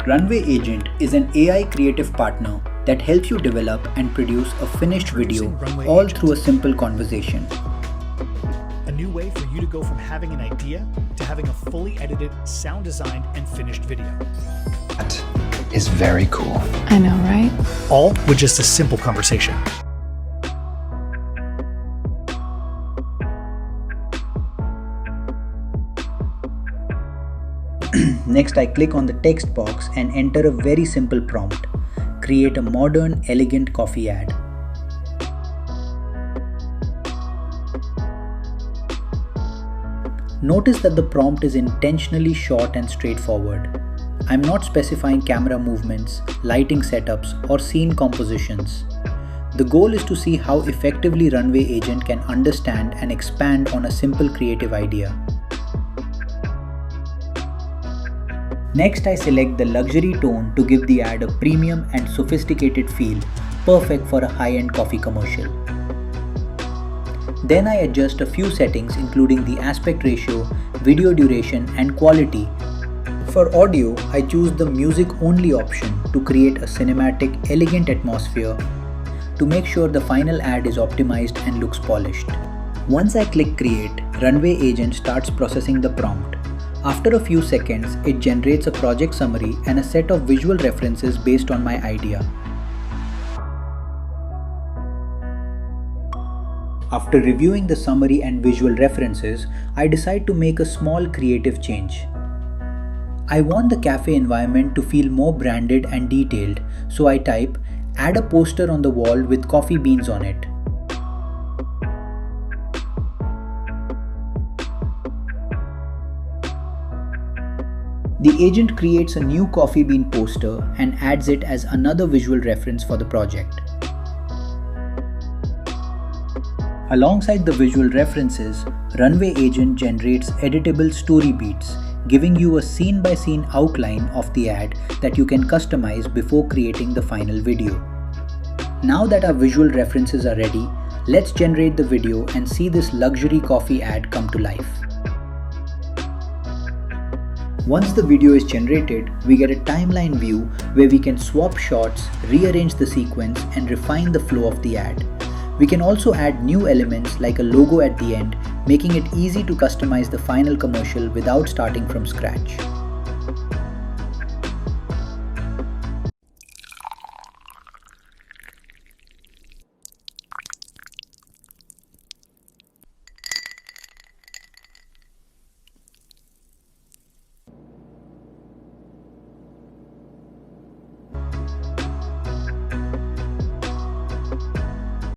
Runway Agent is an AI creative partner that helps you develop and produce a finished video all through a simple conversation. A new way for you to go from having an idea to having a fully edited, sound designed, and finished video. That is very cool. I know, right? All with just a simple conversation. Next, I click on the text box and enter a very simple prompt. Create a modern, elegant coffee ad. Notice that the prompt is intentionally short and straightforward. I'm not specifying camera movements, lighting setups, or scene compositions. The goal is to see how effectively Runway Agent can understand and expand on a simple creative idea. Next, I select the luxury tone to give the ad a premium and sophisticated feel, perfect for a high-end coffee commercial. Then I adjust a few settings including the aspect ratio, video duration, and quality. For audio, I choose the music only option to create a cinematic, elegant atmosphere to make sure the final ad is optimized and looks polished. Once I click create, Runway Agent starts processing the prompt. After a few seconds, it generates a project summary and a set of visual references based on my idea. After reviewing the summary and visual references, I decide to make a small creative change. I want the cafe environment to feel more branded and detailed, so I type, add a poster on the wall with coffee beans on it. The agent creates a new coffee bean poster and adds it as another visual reference for the project. Alongside the visual references, Runway Agent generates editable story beats, giving you a scene-by-scene outline of the ad that you can customize before creating the final video. Now that our visual references are ready, let's generate the video and see this luxury coffee ad come to life. Once the video is generated, we get a timeline view where we can swap shots, rearrange the sequence, and refine the flow of the ad. We can also add new elements like a logo at the end, making it easy to customize the final commercial without starting from scratch.